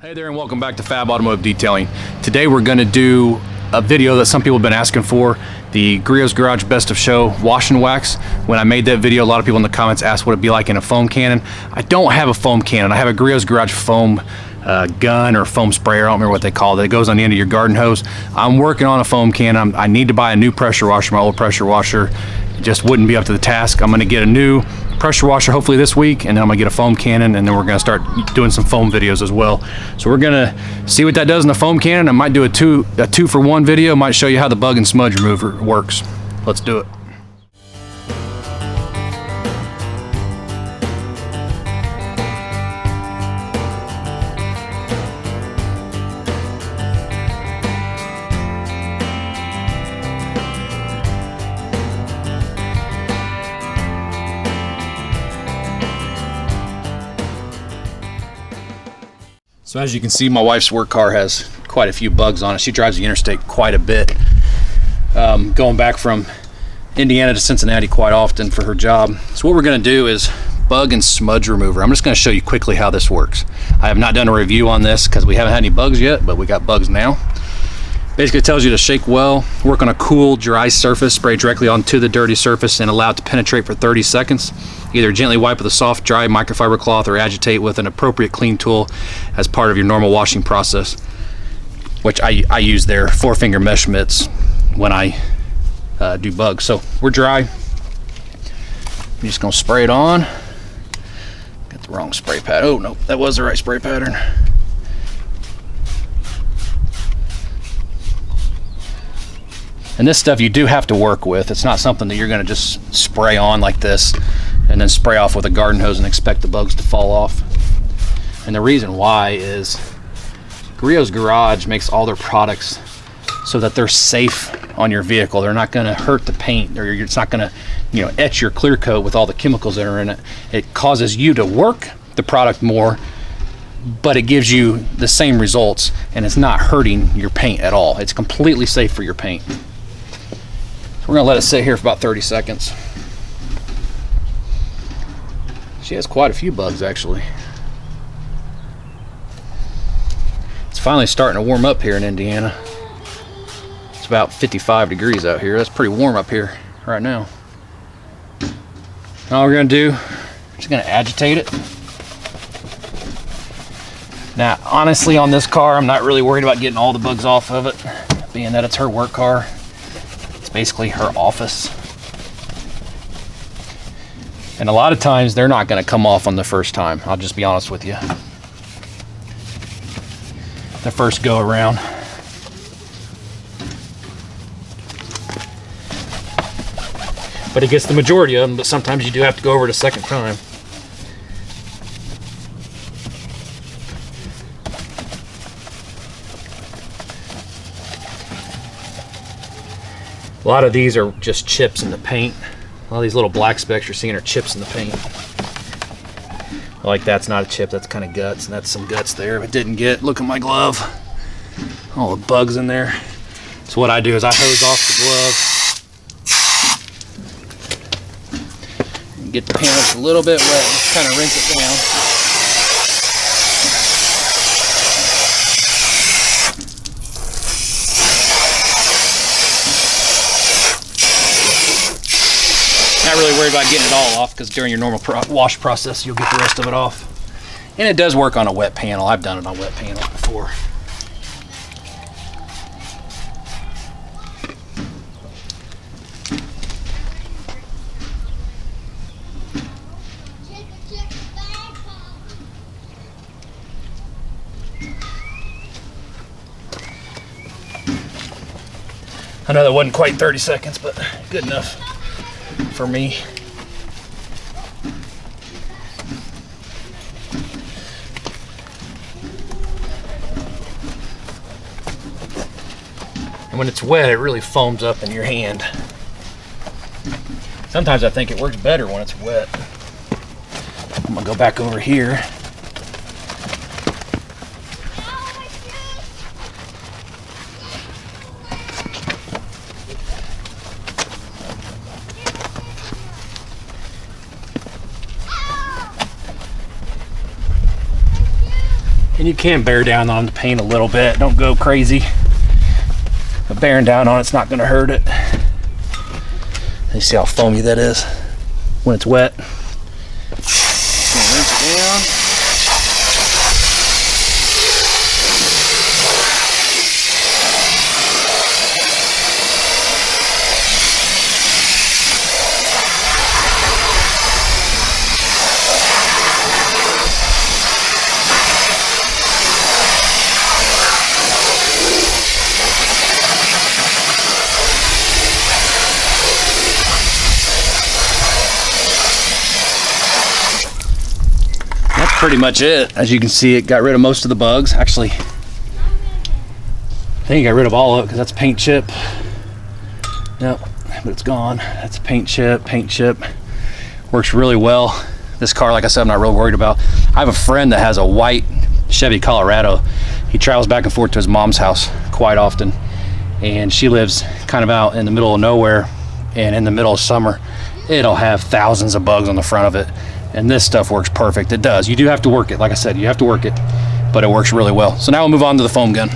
Hey there and welcome back to Fab Automotive Detailing. Today we're going to do a video that some people have been asking for, the Griot's Garage Best of Show Wash and Wax. When I made that video, a lot of people in the comments asked what it'd be like in a foam cannon. I don't have a foam cannon. I have a Griot's Garage foam gun or foam sprayer. I don't remember what they call it. It goes on the end of your garden hose. I'm working on a foam cannon. I need to buy a new pressure washer. My old pressure washer just wouldn't be up to the task. I'm going to get a new pressure washer hopefully this week, and then I'm gonna get a foam cannon, and then we're gonna start doing some foam videos as well. So we're gonna see what that does in the foam cannon. I might do a two for one video. Might show you how the bug and smudge remover works. Let's do it. So as you can see, my wife's work car has quite a few bugs on it. She drives the interstate quite a bit, going back from Indiana to Cincinnati quite often for her job. So what we're going to do is bug and smudge remover. I'm just going to show you quickly how this works. I have not done a review on this because we haven't had any bugs yet, but we got bugs now. Basically, it tells you to shake well, work on a cool, dry surface, spray directly onto the dirty surface, and allow it to penetrate for 30 seconds. Either gently wipe with a soft, dry microfiber cloth or agitate with an appropriate clean tool as part of your normal washing process, which I use their 4-finger mesh mitts when I do bugs. So we're dry. I'm just going to spray it on. Got the wrong spray pad. Oh, no, that was the right spray pattern. And this stuff you do have to work with. It's not something that you're going to just spray on like this and then spray off with a garden hose and expect the bugs to fall off. And the reason why is Griot's Garage makes all their products so that they're safe on your vehicle. They're not going to hurt the paint, or it's not going to, etch your clear coat with all the chemicals that are in it. It causes you to work the product more, but it gives you the same results, and it's not hurting your paint at all. It's completely safe for your paint. We're gonna let it sit here for about 30 seconds. She has quite a few bugs actually. It's finally starting to warm up here in Indiana. It's about 55 degrees out here. That's pretty warm up here right now. All we're gonna do, just gonna agitate it. Now, honestly, on this car, I'm not really worried about getting all the bugs off of it, being that it's her work car. It's basically her office. And a lot of times they're not going to come off on the first time. I'll just be honest with you. The first go around. But it gets the majority of them, but sometimes you do have to go over it a second time. A lot of these are just chips in the paint. A lot of these little black specks you're seeing are chips in the paint. Like that's not a chip, that's kind of guts, and that's some guts there. But didn't get, look at my glove. All the bugs in there. So what I do is I hose off the glove. Get the pan just a little bit wet, just kind of rinse it down. Not really worried about getting it all off, because during your normal wash process you'll get the rest of it off. And it does work on a wet panel. I've done it on wet panels before. I know that wasn't quite 30 seconds, but good enough for me. And when it's wet, it really foams up in your hand. Sometimes I think it works better when it's wet. I'm gonna go back over here. And you can bear down on the paint a little bit. Don't go crazy. But bearing down on it's not going to hurt it. You see how foamy that is when it's wet. Just gonna rinse it down. Pretty much it. As you can see, it got rid of most of the bugs. Actually, I think it got rid of all of it because that's paint chip. Nope, but it's gone. That's paint chip. Paint chip works really well. This car, like I said, I'm not real worried about. I have a friend that has a white Chevy Colorado. He travels back and forth to his mom's house quite often, and she lives kind of out in the middle of nowhere, and in the middle of summer it'll have thousands of bugs on the front of it. And this stuff works perfect. It does. You do have to work it. Like I said, you have to work it, but it works really well. So now we'll move on to the foam gun.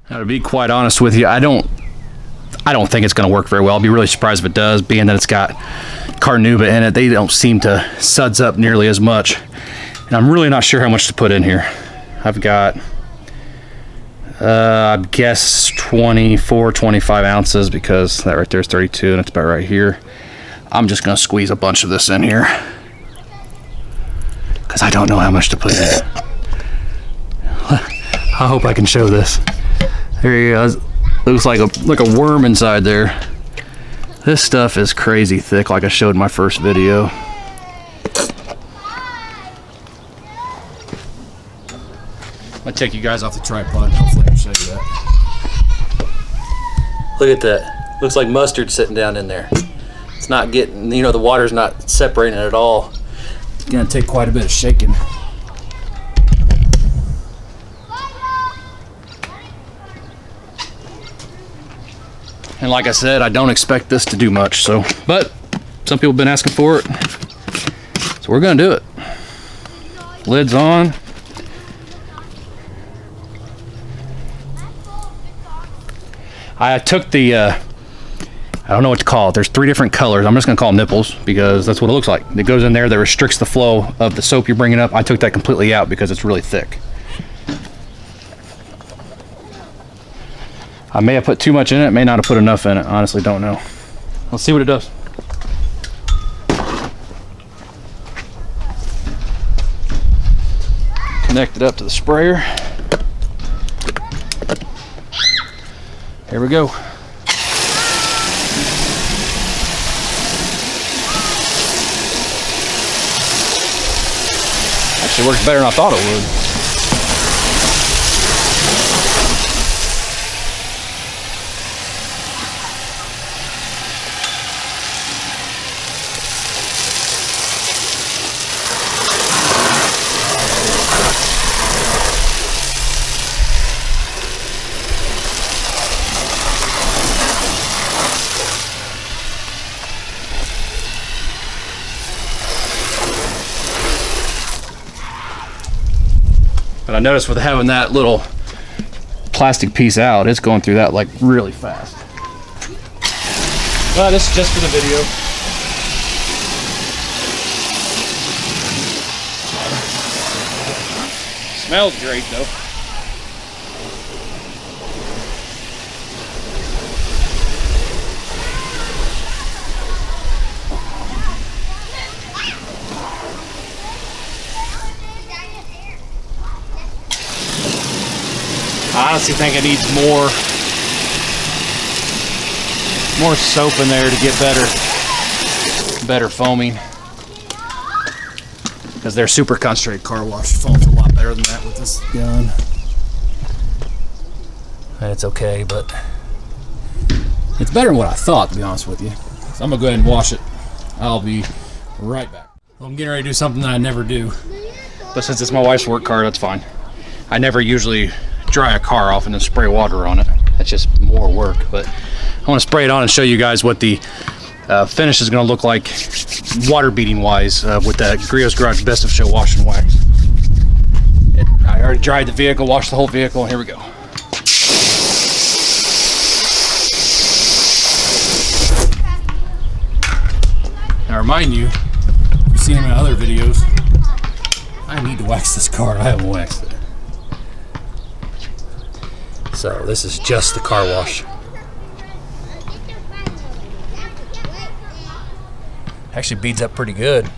Now, to be quite honest with you, I don't think it's going to work very well. I'll be really surprised if it does, being that it's got carnauba in it. They don't seem to suds up nearly as much. And I'm really not sure how much to put in here. I've got, I guess 24, 25 ounces, because that right there is 32 and it's about right here. I'm just going to squeeze a bunch of this in here, because I don't know how much to put in. I hope I can show this. There he is. Looks like a worm inside there. This stuff is crazy thick, like I showed in my first video. I'm gonna take you guys off the tripod. Hopefully I can show you that. Look at that. Looks like mustard sitting down in there. It's not getting, you know, the water's not separating it at all. It's gonna take quite a bit of shaking. And like I said, I don't expect this to do much, so, but some people have been asking for it, so we're gonna do it. Lid's on. I took the, I don't know what to call it. There's 3 different colors. I'm just gonna call them nipples because that's what it looks like. It goes in there that restricts the flow of the soap you're bringing up. I took that completely out because it's really thick. I may have put too much in it, may not have put enough in it. Honestly, don't know. Let's see what it does. Connect it up to the sprayer. Here we go. Actually works better than I thought it would. But I noticed with having that little plastic piece out, it's going through that like really fast. Well, this is just for the video. Smells great though. I honestly think it needs more soap in there to get better foaming, because their super concentrated car wash foams a lot better than that with this gun. And it's okay, but it's better than what I thought, to be honest with you. So I'm gonna go ahead and wash it. I'll be right back. Well, I'm getting ready to do something that I never do, but since it's my wife's work car, that's fine. I never usually dry a car off and then spray water on it. That's just more work, but I want to spray it on and show you guys what the finish is going to look like water beating wise with that Griot's Garage Best of Show Wash and Wax. I already dried the vehicle, washed the whole vehicle, and here we go. Now, remind you, you've seen in my other videos, I need to wax this car. I haven't waxed it. So this is just the car wash. Actually beads up pretty good.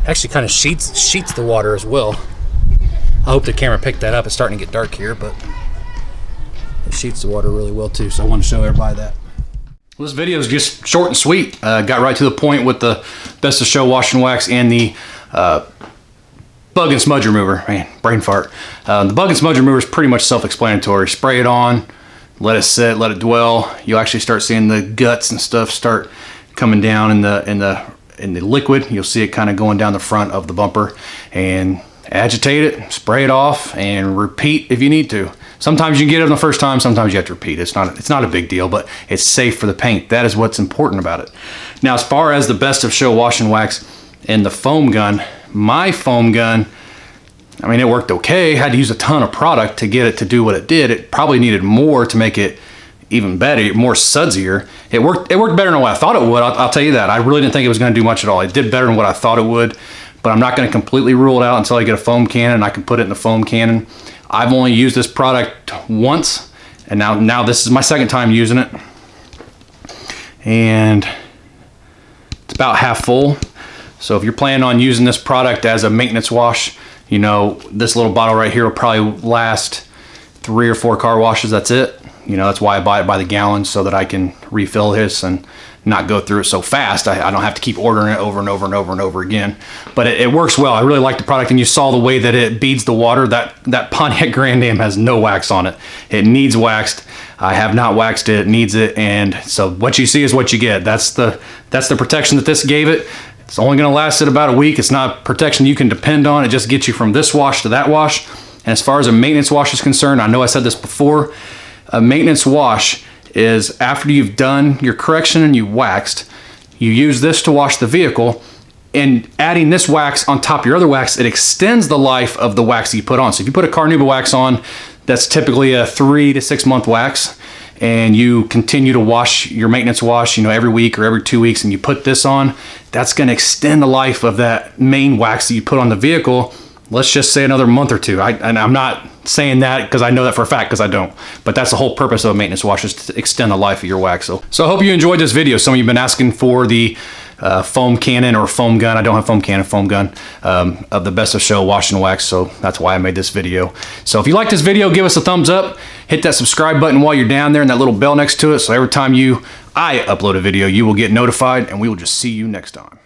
Actually kind of sheets the water as well. I hope the camera picked that up. It's starting to get dark here, but it sheets the water really well too. So I want to show everybody that. Well, this video is just short and sweet. Got right to the point with the Best of Show Wash and Wax and the Bug and Smudge Remover. Man, brain fart. The Bug and Smudge Remover is pretty much self-explanatory. Spray it on, let it sit, let it dwell. You'll actually start seeing the guts and stuff start coming down in the liquid. You'll see it kind of going down the front of the bumper, and agitate it, spray it off, and repeat if you need to. Sometimes you can get it on the first time, sometimes you have to repeat. It's not a big deal, but it's safe for the paint. That is what's important about it. Now, as far as the Best of Show Wash and Wax and the foam gun, my foam gun, I mean, it worked okay. Had to use a ton of product to get it to do what it did. It probably needed more to make it even better, more sudsier. It worked better than what I thought it would. I'll tell you that. I really didn't think it was going to do much at all. It did better than what I thought it would, but I'm not going to completely rule it out until I get a foam cannon and I can put it in the foam cannon. I've only used this product once, and now this is my second time using it, and it's about half full. So if you're planning on using this product as a maintenance wash, you know, this little bottle right here will probably last 3 or 4 car washes. That's it. You know, that's why I buy it by the gallon, so that I can refill this and not go through it so fast. I don't have to keep ordering it over and over and over and over again. But it works well. I really like the product, and you saw the way that it beads the water. That Pontiac Grand Am has no wax on it. It needs waxed. I have not waxed it. It needs it, and so what you see is what you get. That's the protection that this gave it. It's only going to last it about a week. It's not protection you can depend on. It just gets you from this wash to that wash. And as far as a maintenance wash is concerned, I know I said this before, a maintenance wash is after you've done your correction and you waxed, you use this to wash the vehicle, and adding this wax on top of your other wax, it extends the life of the wax that you put on. So if you put a Carnauba wax on, that's typically a 3 to 6 month wax, and you continue to wash your maintenance wash, you know, every week or every 2 weeks, and you put this on, that's going to extend the life of that main wax that you put on the vehicle. Let's just say another month or two. And I'm not saying that because I know that for a fact, because I don't. But that's the whole purpose of a maintenance wash, is to extend the life of your wax. So I hope you enjoyed this video. Some of you have been asking for the foam cannon or foam gun. I don't have foam cannon, foam gun of the Best of Show Wash and Wax. So that's why I made this video. So if you like this video, give us a thumbs up. Hit that subscribe button while you're down there and that little bell next to it. So every time I upload a video, you will get notified, and we will just see you next time.